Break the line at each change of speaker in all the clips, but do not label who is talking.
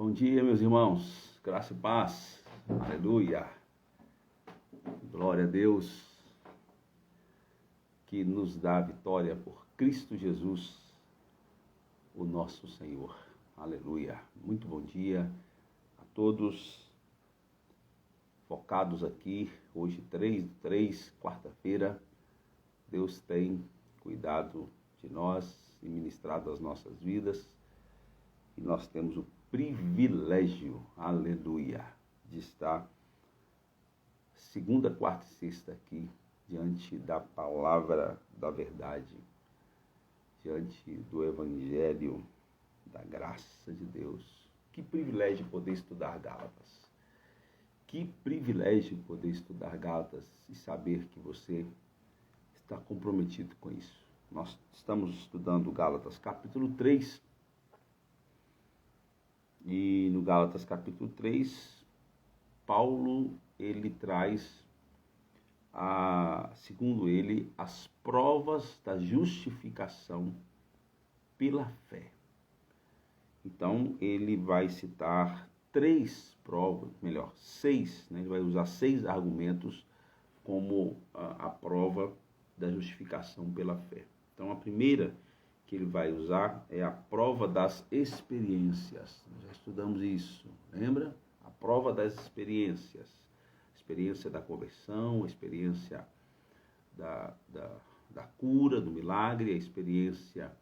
Bom dia, meus irmãos. Graça e paz. Aleluia. Glória a Deus que nos dá a vitória por Cristo Jesus, o nosso Senhor. Aleluia. Muito bom dia a todos. Focados aqui, hoje 3, quarta-feira. Deus tem cuidado de nós e ministrado as nossas vidas. E nós temos o privilégio, aleluia, de estar segunda, quarta e sexta aqui, diante da palavra da verdade, diante do evangelho, da graça de Deus. Que privilégio poder estudar Gálatas. Que privilégio poder estudar Gálatas e saber que você está comprometido com isso. Nós estamos estudando Gálatas capítulo 3. E no Gálatas capítulo 3, Paulo, ele traz, segundo ele, as provas da justificação pela fé. Então, ele vai citar seis, né? Ele vai usar 6 argumentos como a prova da justificação pela fé. Então, a primeira que ele vai usar é a prova das experiências. Nós já estudamos isso, lembra? A prova das experiências. A experiência da conversão, a experiência da cura, do milagre, a experiência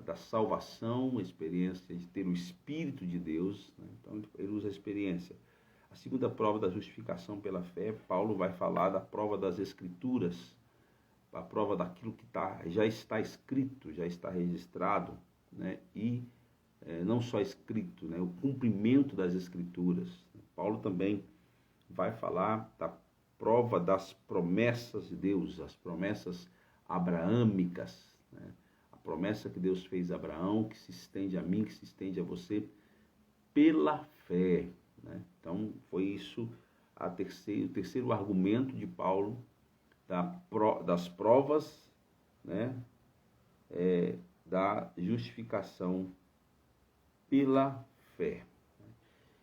da salvação, a experiência de ter o Espírito de Deus, né? Então, ele usa a experiência. A segunda prova da justificação pela fé, Paulo vai falar da prova das Escrituras, a prova daquilo que já está escrito, já está registrado, né? E não só escrito, né? O cumprimento das Escrituras. Paulo também vai falar da prova das promessas de Deus, as promessas abraâmicas, né? A promessa que Deus fez a Abraão, que se estende a mim, que se estende a você, pela fé, né? Então, foi isso o terceiro argumento de Paulo, das provas, né, da justificação pela fé.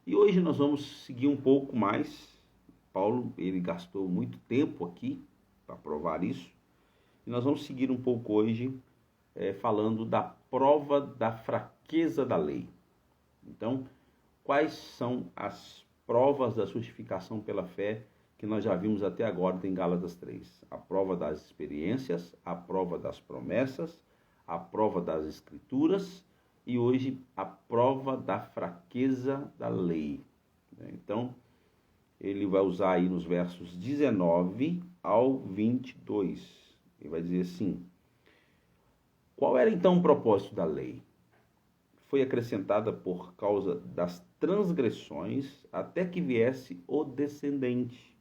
E hoje nós vamos seguir um pouco mais. Paulo, ele gastou muito tempo aqui para provar isso. E nós vamos seguir um pouco hoje falando da prova da fraqueza da lei. Então, quais são as provas da justificação pela fé que nós já vimos até agora em Gálatas 3. A prova das experiências, a prova das promessas, a prova das escrituras e hoje a prova da fraqueza da lei. Então, ele vai usar aí nos versos 19 ao 22. Ele vai dizer assim: qual era então o propósito da lei? Foi acrescentada por causa das transgressões até que viesse o descendente,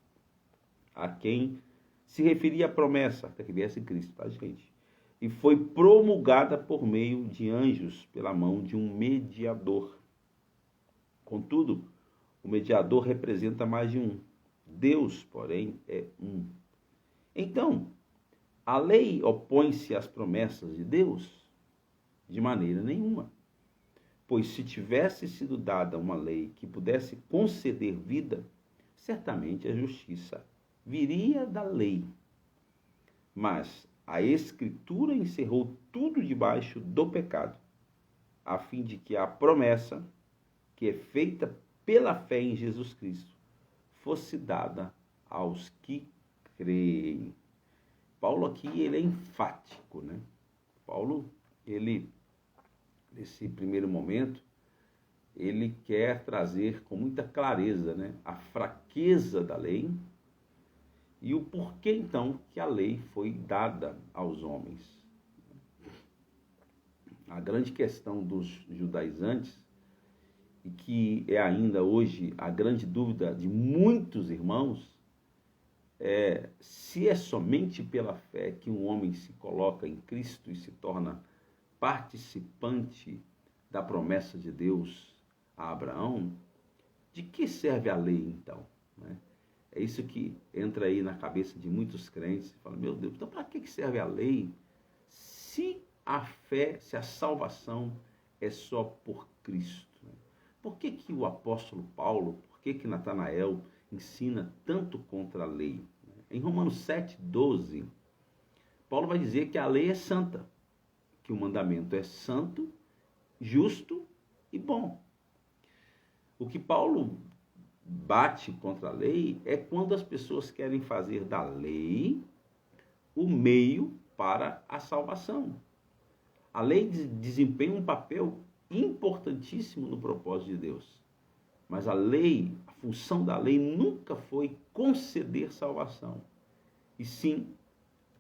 a quem se referia a promessa, até que viesse Cristo, tá, gente? E foi promulgada por meio de anjos, pela mão de um mediador. Contudo, o mediador representa mais de um. Deus, porém, é um. Então, a lei opõe-se às promessas de Deus? De maneira nenhuma. Pois se tivesse sido dada uma lei que pudesse conceder vida, certamente a justiça viria da lei. Mas a Escritura encerrou tudo debaixo do pecado, a fim de que a promessa, que é feita pela fé em Jesus Cristo, fosse dada aos que creem. Paulo aqui, ele é enfático, né? Paulo, ele, nesse primeiro momento, ele quer trazer com muita clareza, né, a fraqueza da lei e o porquê, então, que a lei foi dada aos homens. A grande questão dos judaizantes, e que é ainda hoje a grande dúvida de muitos irmãos, é se é somente pela fé que um homem se coloca em Cristo e se torna participante da promessa de Deus a Abraão. De que serve a lei, então? Né? É isso que entra aí na cabeça de muitos crentes. Fala, meu Deus, então para que serve a lei se a fé, se a salvação é só por Cristo? Por que que o apóstolo Paulo, por que que Natanael ensina tanto contra a lei? Em Romanos 7:12, Paulo vai dizer que a lei é santa, que o mandamento é santo, justo e bom. O que Paulo bate contra a lei é quando as pessoas querem fazer da lei o meio para a salvação. A lei desempenha um papel importantíssimo no propósito de Deus. Mas a lei, a função da lei nunca foi conceder salvação, e sim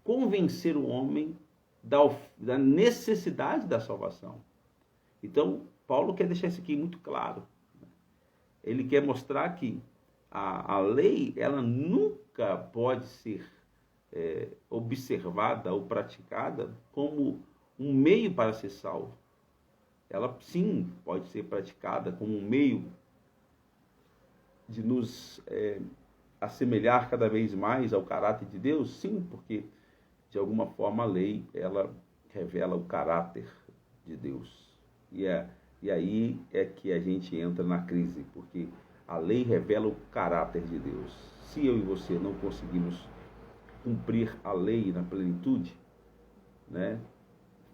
convencer o homem da necessidade da salvação. Então, Paulo quer deixar isso aqui muito claro. Ele quer mostrar que a lei, ela nunca pode ser observada ou praticada como um meio para ser salvo. Ela, sim, pode ser praticada como um meio de nos assemelhar cada vez mais ao caráter de Deus, sim, porque, de alguma forma, a lei, ela revela o caráter de Deus. E aí é que a gente entra na crise, porque a lei revela o caráter de Deus. Se eu e você não conseguimos cumprir a lei na plenitude, né,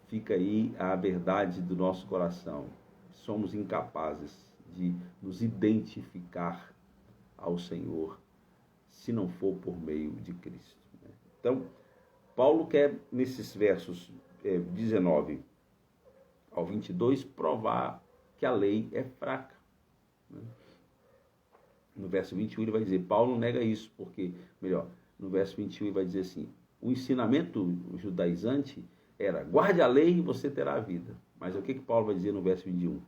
fica aí a verdade do nosso coração. Somos incapazes de nos identificar ao Senhor, se não for por meio de Cristo. Então, Paulo quer, nesses versos 19 ao 22, provar que a lei é fraca. No verso 21 ele vai dizer, Paulo nega isso, porque, no verso 21 ele vai dizer assim, o ensinamento judaizante era, guarde a lei e você terá a vida. Mas o que Paulo vai dizer no verso 21?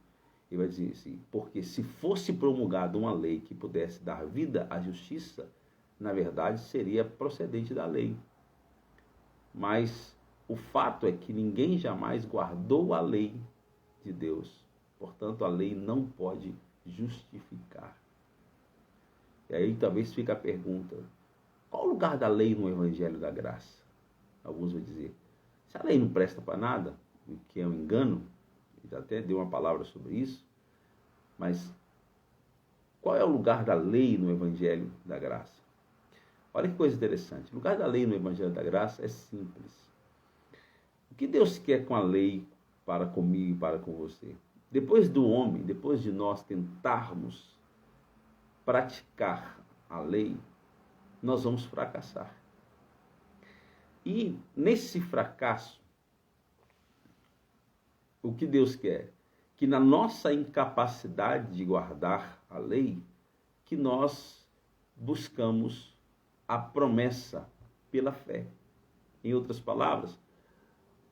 Ele vai dizer assim, porque se fosse promulgada uma lei que pudesse dar vida à justiça, na verdade seria procedente da lei. Mas o fato é que ninguém jamais guardou a lei de Deus. Portanto, a lei não pode justificar. E aí talvez fique a pergunta, qual o lugar da lei no Evangelho da Graça? Alguns vão dizer, se a lei não presta para nada, o que é um engano, já até dei uma palavra sobre isso, mas qual é o lugar da lei no Evangelho da Graça? Olha que coisa interessante, o lugar da lei no Evangelho da Graça é simples. O que Deus quer com a lei para comigo e para com você? Depois de nós tentarmos praticar a lei, nós vamos fracassar. E nesse fracasso, o que Deus quer? Que na nossa incapacidade de guardar a lei, que nós buscamos a promessa pela fé. Em outras palavras,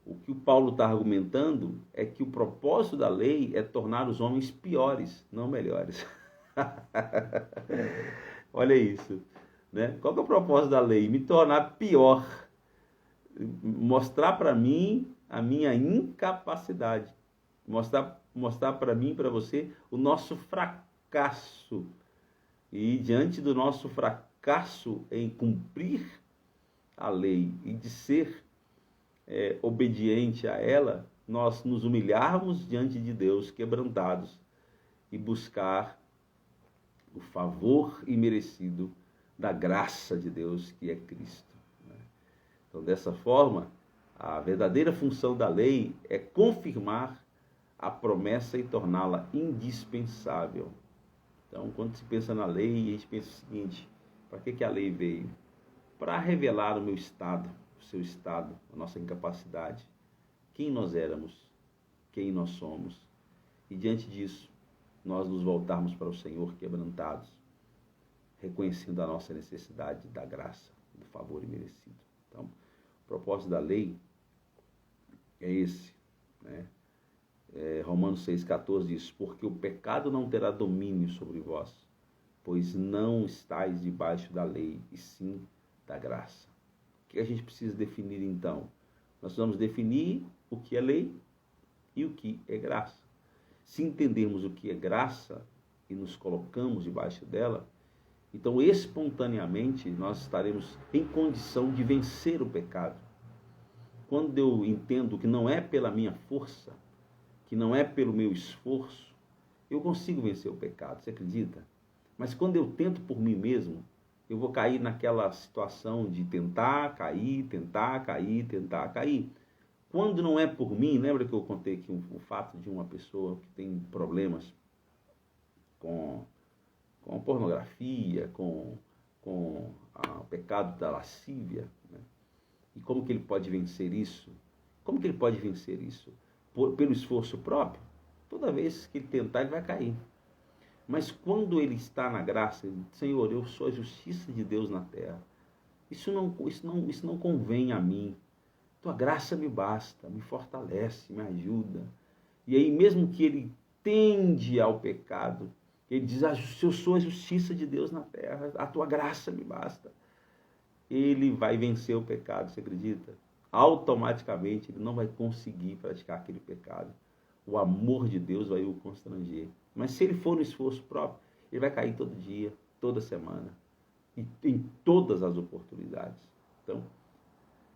o que o Paulo está argumentando é que o propósito da lei é tornar os homens piores, não melhores. Olha isso, né? Qual que é o propósito da lei? Me tornar pior, mostrar para mim a minha incapacidade, mostrar para mim e para você o nosso fracasso. E diante do nosso fracasso em cumprir a lei e de ser obediente a ela, nós nos humilharmos diante de Deus, quebrantados, e buscar o favor imerecido da graça de Deus, que é Cristo. Então, dessa forma, a verdadeira função da lei é confirmar a promessa e torná-la indispensável. Então, quando se pensa na lei, a gente pensa o seguinte, para que a lei veio? Para revelar o meu estado, o seu estado, a nossa incapacidade, quem nós éramos, quem nós somos. E diante disso, nós nos voltarmos para o Senhor quebrantados, reconhecendo a nossa necessidade da graça, do favor imerecido. Então, o propósito da lei é esse, né? Romanos 6,14 diz, porque o pecado não terá domínio sobre vós, pois não estáis debaixo da lei, e sim da graça. O que a gente precisa definir então? Nós vamos definir o que é lei e o que é graça. Se entendermos o que é graça e nos colocamos debaixo dela, então espontaneamente nós estaremos em condição de vencer o pecado. Quando eu entendo que não é pela minha força, que não é pelo meu esforço, eu consigo vencer o pecado, você acredita? Mas quando eu tento por mim mesmo, eu vou cair naquela situação de tentar cair, tentar cair, tentar cair. Quando não é por mim, lembra que eu contei aqui o fato de uma pessoa que tem problemas com pornografia, com o pecado da lascívia, né? E como que ele pode vencer isso? Como que ele pode vencer isso? Pelo esforço próprio? Toda vez que ele tentar, ele vai cair. Mas quando ele está na graça, ele diz, Senhor, eu sou a justiça de Deus na terra. Isso não convém a mim. Tua graça me basta, me fortalece, me ajuda. E aí, mesmo que ele tende ao pecado, ele diz, eu sou a justiça de Deus na terra, a tua graça me basta. Ele vai vencer o pecado, você acredita? Automaticamente ele não vai conseguir praticar aquele pecado. O amor de Deus vai o constranger. Mas se ele for no esforço próprio, ele vai cair todo dia, toda semana, e em todas as oportunidades. Então,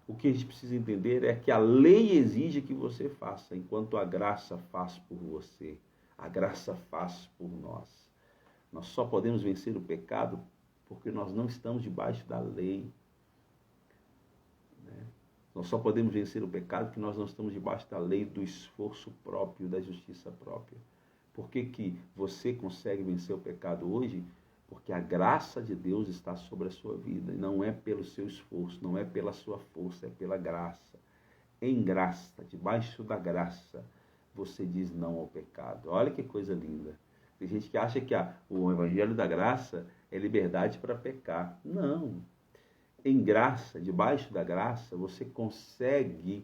o que a gente precisa entender é que a lei exige que você faça, enquanto a graça faz por você. A graça faz por nós. Nós só podemos vencer o pecado porque nós não estamos debaixo da lei. Nós só podemos vencer o pecado porque nós não estamos debaixo da lei, do esforço próprio, da justiça própria. Por que você consegue vencer o pecado hoje? Porque a graça de Deus está sobre a sua vida. E não é pelo seu esforço, não é pela sua força, é pela graça. Em graça, debaixo da graça, você diz não ao pecado. Olha que coisa linda. Tem gente que acha que o evangelho da graça é liberdade para pecar. Não. Em graça, debaixo da graça, você consegue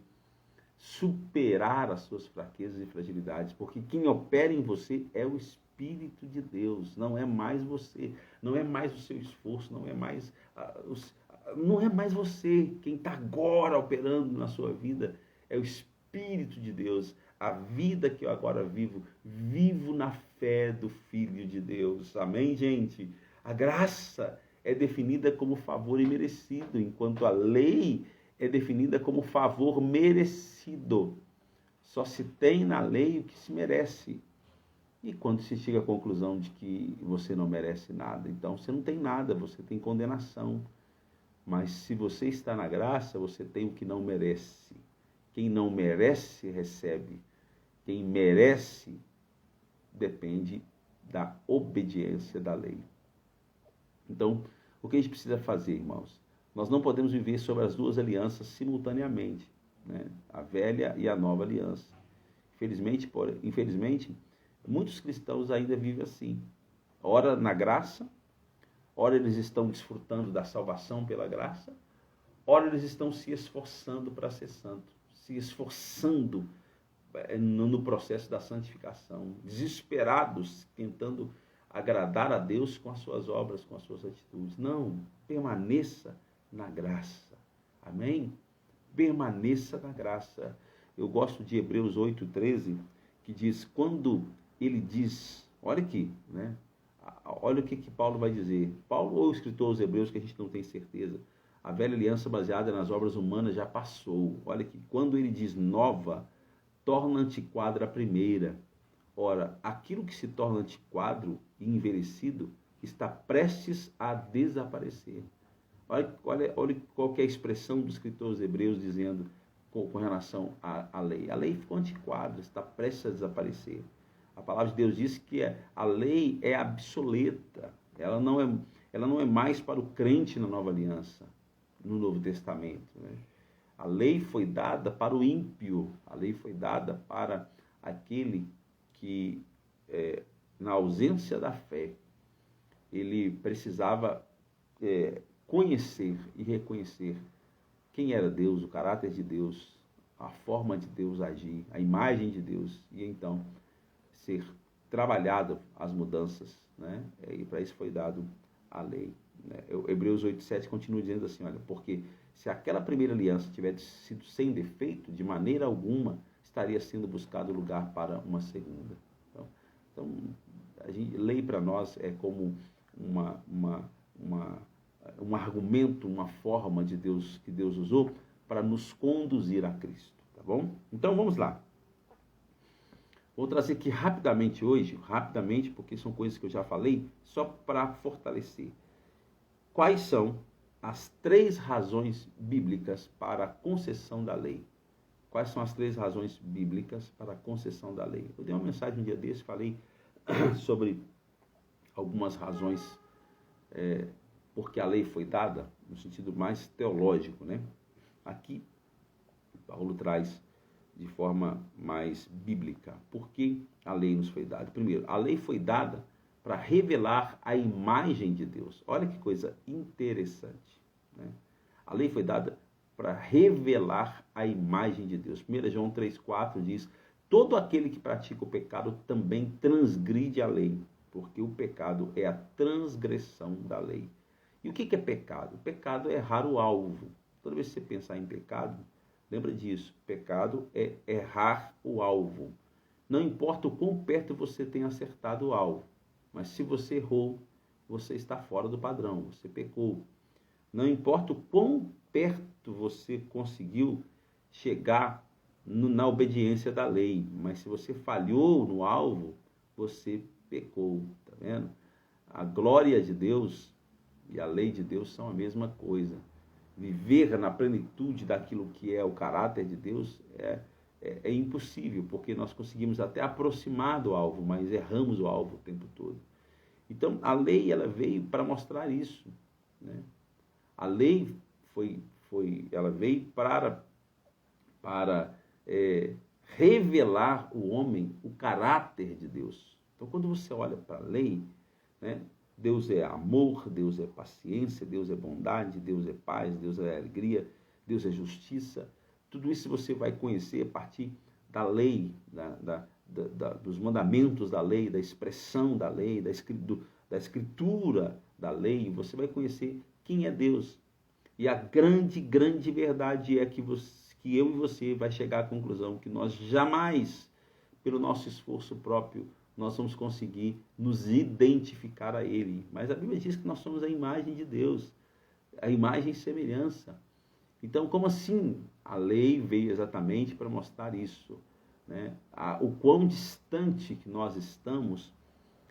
superar as suas fraquezas e fragilidades, porque quem opera em você é o Espírito de Deus, não é mais você, não é mais o seu esforço, não é mais você. Quem está agora operando na sua vida é o Espírito de Deus. A vida que eu agora vivo na fé do Filho de Deus. Amém, gente? A graça é definida como favor imerecido, enquanto a lei é definida como favor merecido. Só se tem na lei o que se merece. E quando se chega à conclusão de que você não merece nada, então você não tem nada, você tem condenação. Mas se você está na graça, você tem o que não merece. Quem não merece, recebe. Quem merece, depende da obediência da lei. Então, o que a gente precisa fazer, irmãos? Nós não podemos viver sobre as duas simultaneamente, né? A velha e a nova aliança. Infelizmente, muitos cristãos ainda vivem assim. Ora na graça, ora eles estão desfrutando da salvação pela graça, ora eles estão se esforçando para ser santo, se esforçando no processo da santificação, desesperados, tentando agradar a Deus com as suas obras, com as suas atitudes. Não, permaneça na graça. Amém? Permaneça na graça. Eu gosto de Hebreus 8:13, que diz, quando ele diz, olha aqui, né? Olha o que Paulo vai dizer. Paulo ou o escritor aos Hebreus, que a gente não tem certeza. A velha aliança baseada nas obras humanas já passou. Olha aqui, quando ele diz nova, torna antiquada a primeira. Ora, aquilo que se torna antiquado e envelhecido está prestes a desaparecer. Olha qual que é a expressão do escritor aos Hebreus dizendo com relação à lei. A lei ficou antiquada, está prestes a desaparecer. A palavra de Deus diz que a lei é obsoleta. Ela não é mais para o crente na nova aliança, no Novo Testamento, né? A lei foi dada para o ímpio. A lei foi dada para aquele que, na ausência da fé, ele precisava conhecer e reconhecer quem era Deus, o caráter de Deus, a forma de Deus agir, a imagem de Deus, e então ser trabalhado as mudanças, né? E para isso foi dado a lei, né? Hebreus 8:7 continua dizendo assim, olha, porque se aquela primeira aliança tivesse sido sem defeito, de maneira alguma estaria sendo buscado lugar para uma segunda. Então lei para nós é como um argumento, uma forma de Deus que Deus usou para nos conduzir a Cristo, tá bom? Então vamos lá. Vou trazer aqui rapidamente hoje, porque são coisas que eu já falei, só para fortalecer. Quais são as 3 razões bíblicas para a concessão da lei? Quais são as 3 razões bíblicas para a concessão da lei? Eu dei uma mensagem um dia desse, falei sobre algumas razões porque a lei foi dada, no sentido mais teológico, né? Aqui, Paulo traz de forma mais bíblica. Por que a lei nos foi dada? Primeiro, a lei foi dada para revelar a imagem de Deus. Olha que coisa interessante, né? A lei foi dada para revelar a imagem de Deus. 1 João 3,4 diz: todo aquele que pratica o pecado também transgride a lei, porque o pecado é a transgressão da lei. E o que é pecado? O pecado é errar o alvo. Toda vez que você pensar em pecado, lembra disso. Pecado é errar o alvo. Não importa o quão perto você tenha acertado o alvo, mas se você errou, você está fora do padrão, você pecou. Não importa o quão perto você conseguiu chegar na obediência da lei, mas se você falhou no alvo, você pecou, tá vendo? A glória de Deus e a lei de Deus são a mesma coisa. Viver na plenitude daquilo que é o caráter de Deus é impossível, porque nós conseguimos até aproximar do alvo, mas erramos o alvo o tempo todo. Então, a lei ela veio para mostrar isso, né? A lei ela veio para revelar o homem o caráter de Deus. Então, quando você olha para a lei, né, Deus é amor, Deus é paciência, Deus é bondade, Deus é paz, Deus é alegria, Deus é justiça. Tudo isso você vai conhecer a partir da lei, dos mandamentos da lei, da expressão da lei, da escritura da lei. Você vai conhecer quem é Deus. E a grande verdade é que eu e você vai chegar à conclusão que nós jamais, pelo nosso esforço próprio, nós vamos conseguir nos identificar a Ele. Mas a Bíblia diz que nós somos a imagem de Deus, a imagem e semelhança. Então, como assim? A lei veio exatamente para mostrar isso, né? O quão distante que nós estamos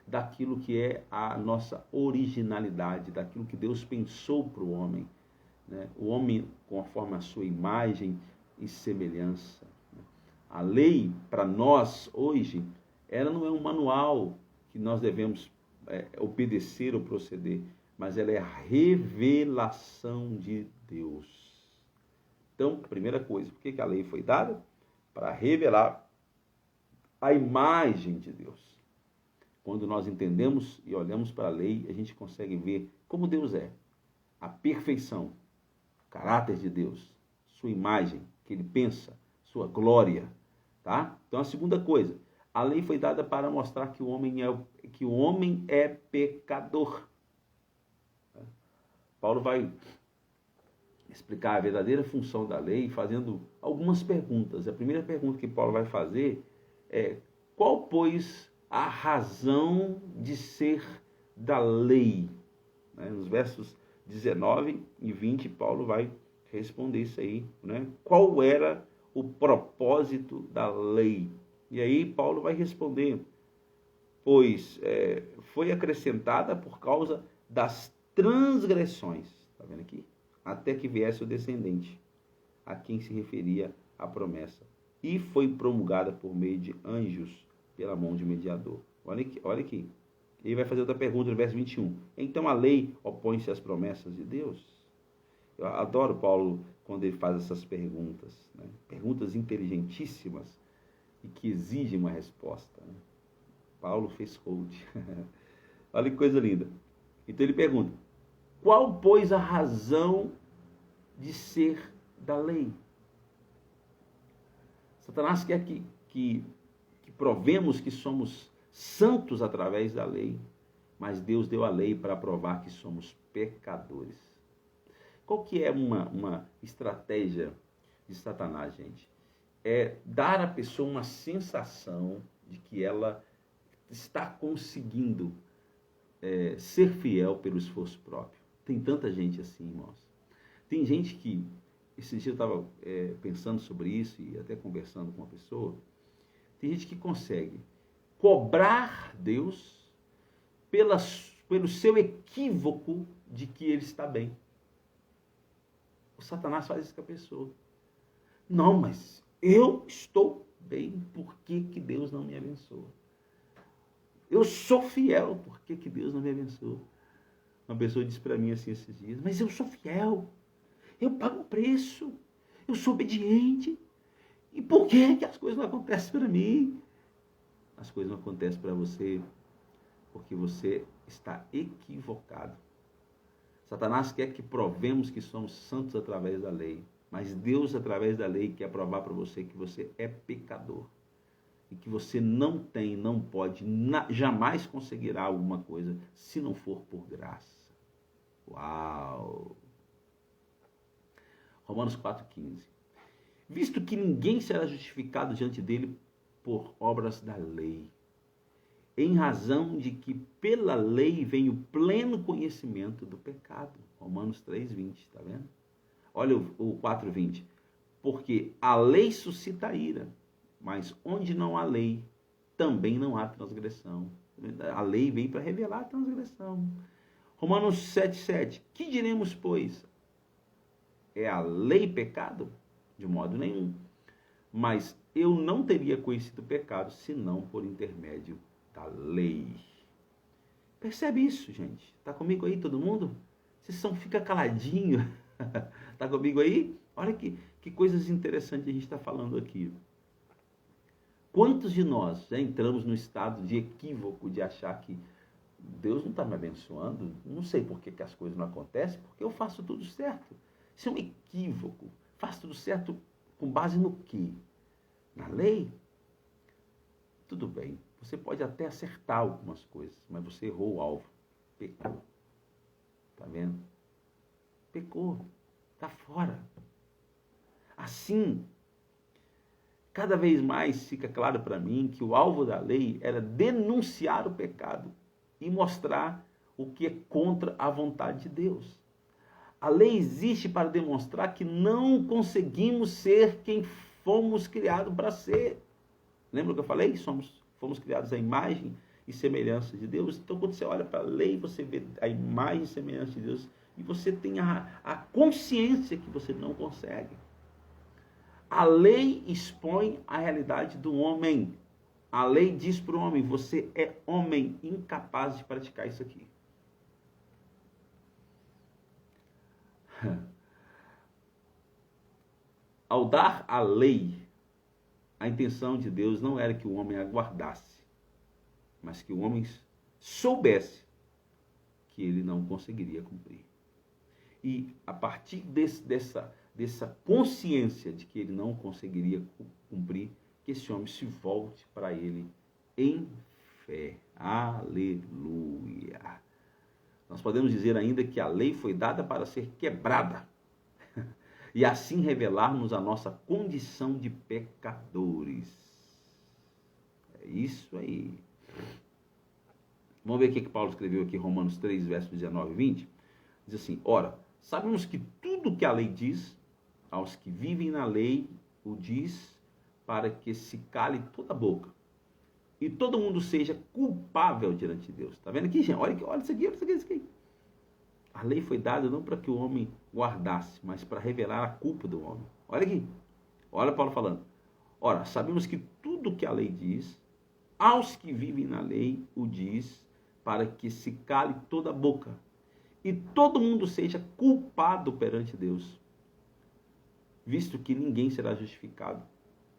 daquilo que é a nossa originalidade, daquilo que Deus pensou para o homem, né? O homem conforme a sua imagem e semelhança. A lei, para nós, hoje, ela não é um manual que nós devemos obedecer ou proceder, mas ela é a revelação de Deus. Então, primeira coisa, por que a lei foi dada? Para revelar a imagem de Deus. Quando nós entendemos e olhamos para a lei, a gente consegue ver como Deus é, a perfeição, o caráter de Deus, sua imagem, que Ele pensa, sua glória, tá? Então, a segunda coisa, a lei foi dada para mostrar que o homem é pecador. Paulo vai explicar a verdadeira função da lei fazendo algumas perguntas. A primeira pergunta que Paulo vai fazer é: qual, pois, a razão de ser da lei? Nos versos 19 e 20, Paulo vai responder isso aí, né? Qual era o propósito da lei? E aí Paulo vai responder: pois foi acrescentada por causa das transgressões, está vendo aqui? Até que viesse o descendente, a quem se referia a promessa, e foi promulgada por meio de anjos, pela mão de mediador. Olha aqui. Ele vai fazer outra pergunta no verso 21. Então a lei opõe-se às promessas de Deus? Eu adoro Paulo quando ele faz essas perguntas, né? Perguntas inteligentíssimas e que exigem uma resposta, né? Paulo fez coach. Olha que coisa linda. Então ele pergunta: qual, pois, a razão de ser da lei? Satanás quer que provemos que somos santos através da lei, mas Deus deu a lei para provar que somos pecadores. Qual que é uma estratégia de Satanás, gente? É dar à pessoa uma sensação de que ela está conseguindo ser fiel pelo esforço próprio. Tem tanta gente assim, irmãos. Tem gente que, esse dia eu estava pensando sobre isso e até conversando com uma pessoa, Tem gente que consegue cobrar Deus pelo seu equívoco de que ele está bem. O Satanás faz isso com a pessoa. Não, mas eu estou bem, por que que Deus não me abençoa? Eu sou fiel, por que que Deus não me abençoa? Uma pessoa disse para mim assim esses dias, mas eu sou fiel, eu pago o preço, eu sou obediente, e por que que as coisas não acontecem para mim? As coisas não acontecem para você porque você está equivocado. Satanás quer que provemos que somos santos através da lei, mas Deus, através da lei, quer provar para você que você é pecador e que você não tem, não pode, jamais conseguirá alguma coisa se não for por graça. Uau! Romanos 4,15. Visto que ninguém será justificado diante dele por obras da lei, em razão de que pela lei vem o pleno conhecimento do pecado. Romanos 3,20, está vendo? Olha o 4,20. Porque a lei suscita ira, mas onde não há lei, também não há transgressão. A lei vem para revelar a transgressão. Romanos 7,7. Que diremos, pois? É a lei pecado? De modo nenhum. Mas eu não teria conhecido o pecado, senão por intermédio da lei. Percebe isso, gente? Tá comigo aí, todo mundo? Vocês fica caladinho. Tá comigo aí? Olha que coisas interessantes a gente está falando aqui. Quantos de nós já entramos no estado de equívoco, de achar que Deus não está me abençoando? Não sei por que as coisas não acontecem, porque eu faço tudo certo. Isso é um equívoco. Faço tudo certo com base no quê? Na lei? Tudo bem. Você pode até acertar algumas coisas, mas você errou o alvo. Pecou. Tá vendo? Pecou. Tá fora. Assim, cada vez mais fica claro para mim que o alvo da lei era denunciar o pecado e mostrar o que é contra a vontade de Deus. A lei existe para demonstrar que não conseguimos ser quem fomos criados para ser. Lembra o que eu falei? Fomos criados à imagem e semelhança de Deus. Então, quando você olha para a lei, você vê a imagem e semelhança de Deus e você tem a consciência que você não consegue. A lei expõe a realidade do homem. A lei diz para o homem, você é homem incapaz de praticar isso aqui. Ao dar a lei, a intenção de Deus não era que o homem aguardasse, mas que o homem soubesse que ele não conseguiria cumprir. E a partir dessa consciência de que ele não conseguiria cumprir, que esse homem se volte para ele em fé. Aleluia! Nós podemos dizer ainda que a lei foi dada para ser quebrada e assim revelarmos a nossa condição de pecadores. É isso aí. Vamos ver o que Paulo escreveu aqui, Romanos 3, versos 19 e 20. Diz assim, ora, sabemos que tudo que a lei diz, aos que vivem na lei, o diz para que se cale toda a boca e todo mundo seja culpável diante de Deus. Está vendo aqui, gente? Olha isso aqui, olha isso aqui. A lei foi dada não para que o homem guardasse, mas para revelar a culpa do homem. Olha aqui. Olha Paulo falando. Ora, sabemos que tudo que a lei diz, aos que vivem na lei, o diz para que se cale toda a boca e todo mundo seja culpado perante Deus, visto que ninguém será justificado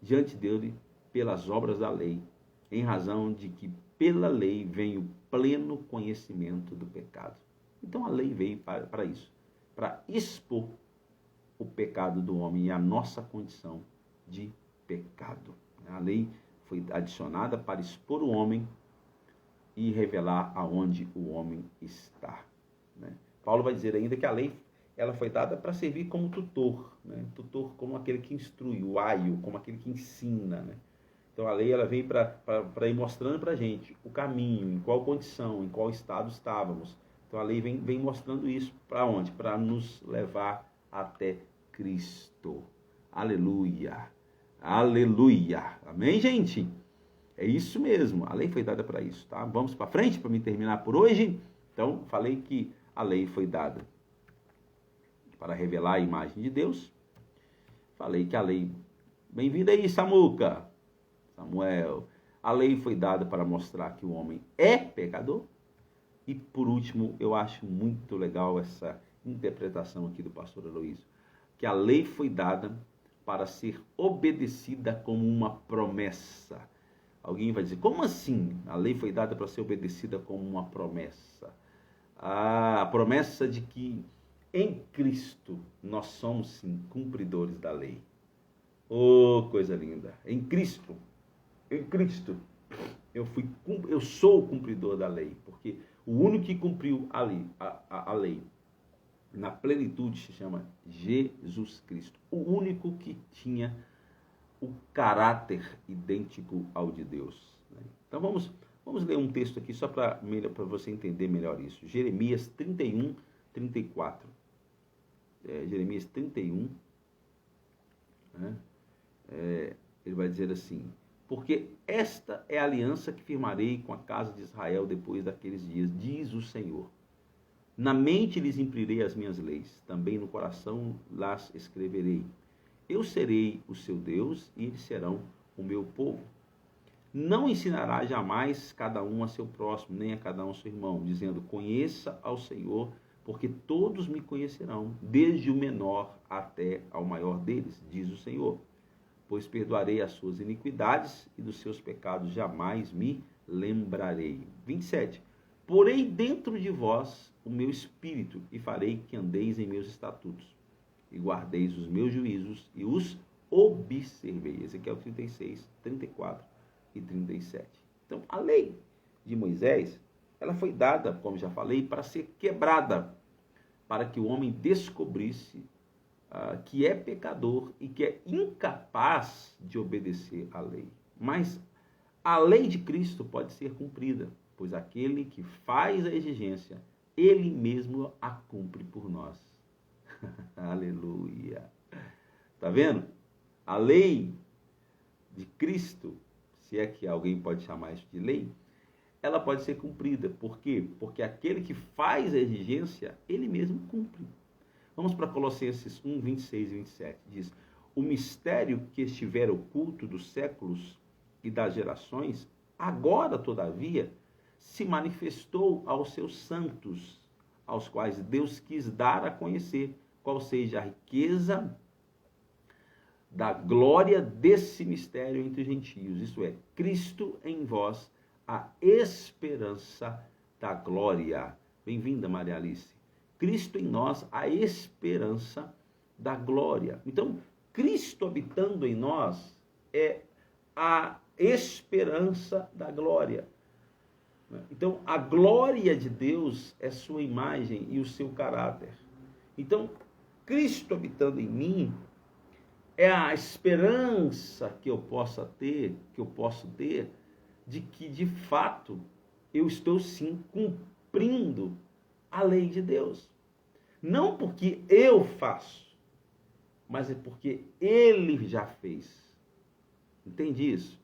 diante dele pelas obras da lei, em razão de que pela lei vem o pleno conhecimento do pecado. Então a lei veio para isso, para expor o pecado do homem e a nossa condição de pecado. A lei foi adicionada para expor o homem e revelar aonde o homem está. Paulo vai dizer ainda que a lei ela foi dada para servir como tutor, tutor como aquele que instrui, o aio, como aquele que ensina. Então a lei ela veio para ir mostrando para a gente o caminho, em qual condição, em qual estado estávamos. Então a lei vem mostrando isso para onde? Para nos levar até Cristo. Aleluia! Aleluia! Amém, gente? É isso mesmo, a lei foi dada para isso, tá? Vamos para frente para me terminar por hoje. Então, falei que a lei foi dada para revelar a imagem de Deus. Falei que a lei... Bem-vindo aí, Samuca. Samuel. A lei foi dada para mostrar que o homem é pecador. E, por último, eu acho muito legal essa interpretação aqui do pastor Aloysio, que a lei foi dada para ser obedecida como uma promessa. Alguém vai dizer, como assim? A lei foi dada para ser obedecida como uma promessa. A promessa de que em Cristo nós somos, sim, cumpridores da lei. Oh, coisa linda! Em Cristo, eu sou o cumpridor da lei, porque o único que cumpriu a lei na plenitude se chama Jesus Cristo. O único que tinha o caráter idêntico ao de Deus. Então vamos ler um texto aqui só para você entender melhor isso. Jeremias 31, 34. Jeremias 31, né? Ele vai dizer assim: porque esta é a aliança que firmarei com a casa de Israel depois daqueles dias, diz o Senhor. Na mente lhes imprirei as minhas leis, também no coração las escreverei. Eu serei o seu Deus e eles serão o meu povo. Não ensinará jamais cada um a seu próximo, nem a cada um a seu irmão, dizendo, conheça ao Senhor, porque todos me conhecerão, desde o menor até ao maior deles, diz o Senhor. Pois perdoarei as suas iniquidades e dos seus pecados jamais me lembrarei. 27. Porei dentro de vós o meu espírito e farei que andeis em meus estatutos e guardeis os meus juízos e os observei. Esse aqui é o 36, 34 e 37. Então, a lei de Moisés, ela foi dada, como já falei, para ser quebrada, para que o homem descobrisse que é pecador e que é incapaz de obedecer à lei. Mas a lei de Cristo pode ser cumprida, pois aquele que faz a exigência, ele mesmo a cumpre por nós. Aleluia! Tá vendo? A lei de Cristo, se é que alguém pode chamar isso de lei, ela pode ser cumprida. Por quê? Porque aquele que faz a exigência, ele mesmo cumpre. Vamos para Colossenses 1, 26 e 27. Diz, o mistério que estiver oculto dos séculos e das gerações, agora, todavia, se manifestou aos seus santos, aos quais Deus quis dar a conhecer qual seja a riqueza da glória desse mistério entre os gentios, isto é, Cristo em vós, a esperança da glória. Bem-vinda, Maria Alice. Cristo em nós, a esperança da glória. Então, Cristo habitando em nós é a esperança da glória. Então, a glória de Deus é sua imagem e o seu caráter. Então, Cristo habitando em mim é a esperança que eu posso ter, de que, de fato, eu estou, sim, cumprindo a lei de Deus. Não porque eu faço, mas é porque Ele já fez. Entende isso?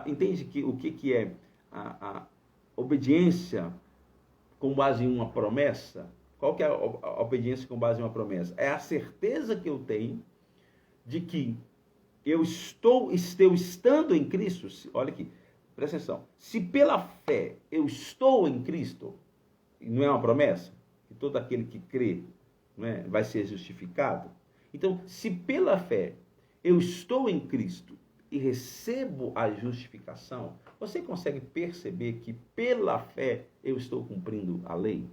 Entende que o que é a obediência com base em uma promessa? Qual que é a obediência com base em uma promessa? É a certeza que eu tenho de que eu estando em Cristo. Olha aqui, presta atenção. Se pela fé eu estou em Cristo, não é uma promessa? Que todo aquele que crê, não é, vai ser justificado. Então, se pela fé eu estou em Cristo e recebo a justificação, você consegue perceber que pela fé eu estou cumprindo a lei?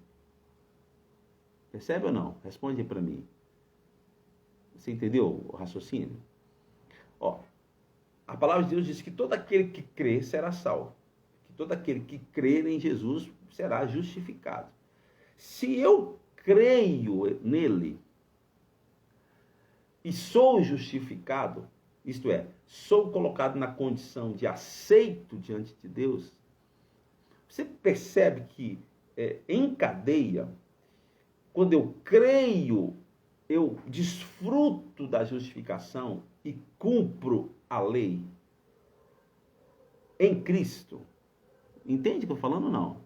Percebe ou não? Responde para mim. Você entendeu o raciocínio? Ó, a palavra de Deus diz que todo aquele que crê será salvo. Que todo aquele que crer em Jesus será justificado. Se eu creio nele e sou justificado, isto é, sou colocado na condição de aceito diante de Deus, você percebe que em cadeia, quando eu creio, eu desfruto da justificação e cumpro a lei. em Cristo. Entende o que eu estou falando ou não?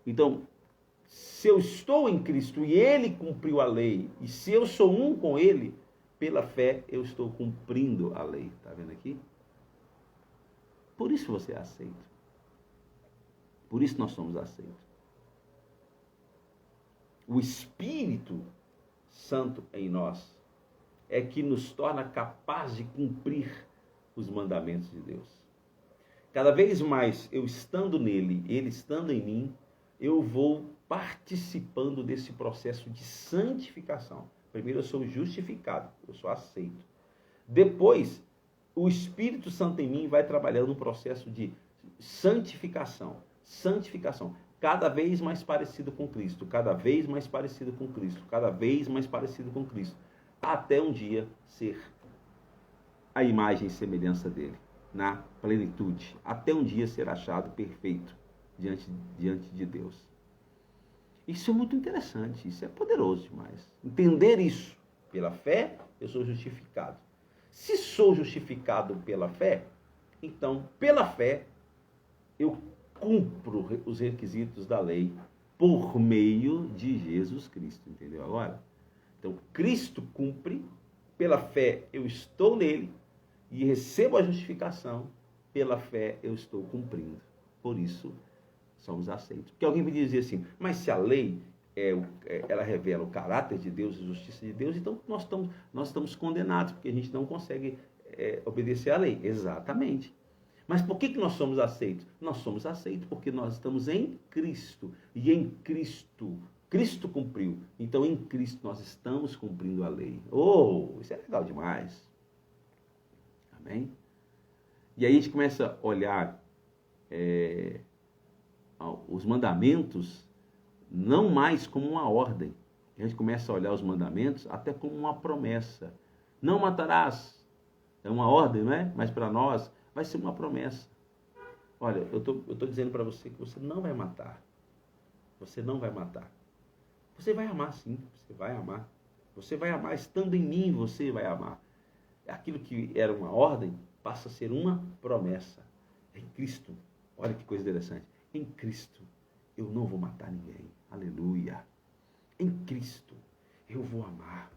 Então, se eu estou em Cristo e Ele cumpriu a lei, e se eu sou um com Ele, pela fé eu estou cumprindo a lei. Está vendo aqui? Por isso você é aceito. Por isso nós somos aceitos. O Espírito Santo em nós é que nos torna capaz de cumprir os mandamentos de Deus. Cada vez mais eu estando nele, ele estando em mim, eu vou participando desse processo de santificação. Primeiro eu sou justificado, eu sou aceito. Depois, o Espírito Santo em mim vai trabalhando no processo de santificação. Santificação. Cada vez mais parecido com Cristo, cada vez mais parecido com Cristo, cada vez mais parecido com Cristo, até um dia ser a imagem e semelhança dele, na plenitude, até um dia ser achado perfeito diante de Deus. Isso é muito interessante, isso é poderoso demais. Entender isso, pela fé, eu sou justificado. Se sou justificado pela fé, então, pela fé, eu cumpro os requisitos da lei por meio de Jesus Cristo, entendeu agora? Então, Cristo cumpre, pela fé eu estou nele e recebo a justificação, pela fé eu estou cumprindo. Por isso, somos aceitos. Porque alguém me dizer assim, mas se a lei ela revela o caráter de Deus e a justiça de Deus, então nós estamos condenados, porque a gente não consegue obedecer à lei. Exatamente. Mas por que nós somos aceitos? Nós somos aceitos porque nós estamos em Cristo. E em Cristo, Cristo cumpriu. Então em Cristo nós estamos cumprindo a lei. Oh, isso é legal demais. Amém? E aí a gente começa a olhar os mandamentos não mais como uma ordem. A gente começa a olhar os mandamentos até como uma promessa. Não matarás. É uma ordem, não é? Mas para nós vai ser uma promessa. Olha, eu tô dizendo para você que você não vai matar. Você não vai matar. Você vai amar sim, você vai amar. Você vai amar, estando em mim, você vai amar. Aquilo que era uma ordem passa a ser uma promessa. Em Cristo, olha que coisa interessante. Em Cristo, eu não vou matar ninguém. Aleluia. Em Cristo, eu vou amar.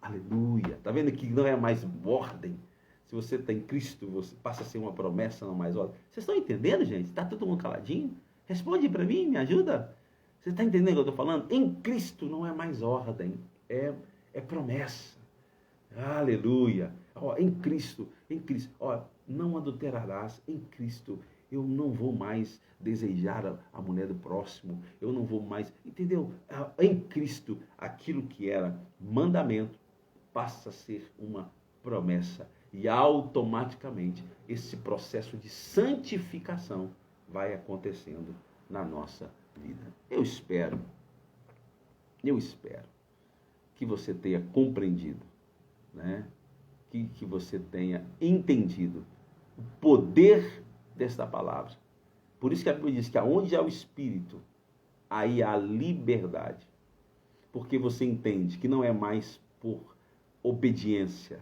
Aleluia. Tá vendo que não é mais ordem? Se você está em Cristo, você passa a ser uma promessa, não mais ordem. Vocês estão entendendo, gente? Está todo mundo caladinho? Responde para mim, me ajuda. Você está entendendo o que eu estou falando? Em Cristo não é mais ordem, é promessa. Aleluia. Em Cristo, não adulterarás. Em Cristo, eu não vou mais desejar a mulher do próximo. Eu não vou mais, entendeu? Em Cristo, aquilo que era mandamento passa a ser uma promessa. E automaticamente esse processo de santificação vai acontecendo na nossa vida. Eu espero que você tenha compreendido, né? Que você tenha entendido o poder desta palavra. Por isso que a Bíblia diz que aonde há o Espírito, aí há liberdade. Porque você entende que não é mais por obediência,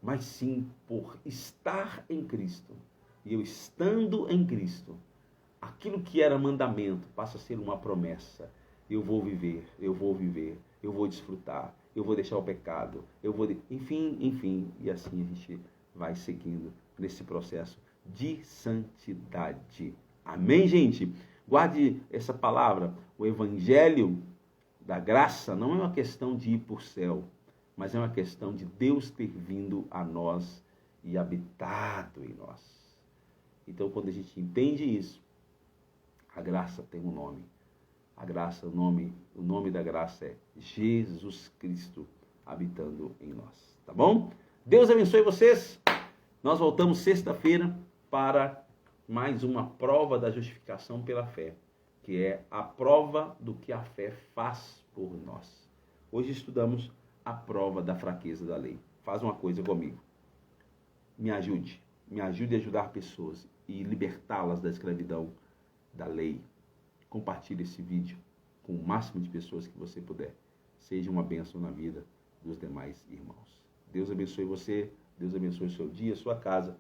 mas sim por estar em Cristo. E eu estando em Cristo, aquilo que era mandamento passa a ser uma promessa. Eu vou viver, eu vou desfrutar, eu vou deixar o pecado, enfim, e assim a gente vai seguindo nesse processo de santidade. Amém, gente? Guarde essa palavra. O evangelho da graça não é uma questão de ir para o céu, mas é uma questão de Deus ter vindo a nós e habitado em nós. Então, quando a gente entende isso, a graça tem um nome. A graça, o nome da graça é Jesus Cristo habitando em nós. Tá bom? Deus abençoe vocês. Nós voltamos sexta-feira para mais uma prova da justificação pela fé, que é a prova do que a fé faz por nós. Hoje estudamos a prova da fraqueza da lei. Faz uma coisa comigo. Me ajude a ajudar pessoas e libertá-las da escravidão da lei. Compartilhe esse vídeo com o máximo de pessoas que você puder. Seja uma bênção na vida dos demais irmãos. Deus abençoe você, Deus abençoe o seu dia, sua casa.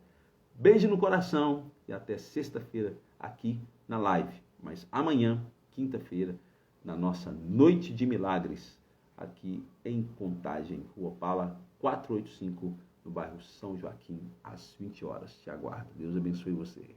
Beijo no coração e até sexta-feira aqui na live. Mas amanhã, quinta-feira, na nossa Noite de Milagres, aqui em Contagem, Rua Pala, 485, no bairro São Joaquim, às 20 horas. Te aguardo. Deus abençoe você.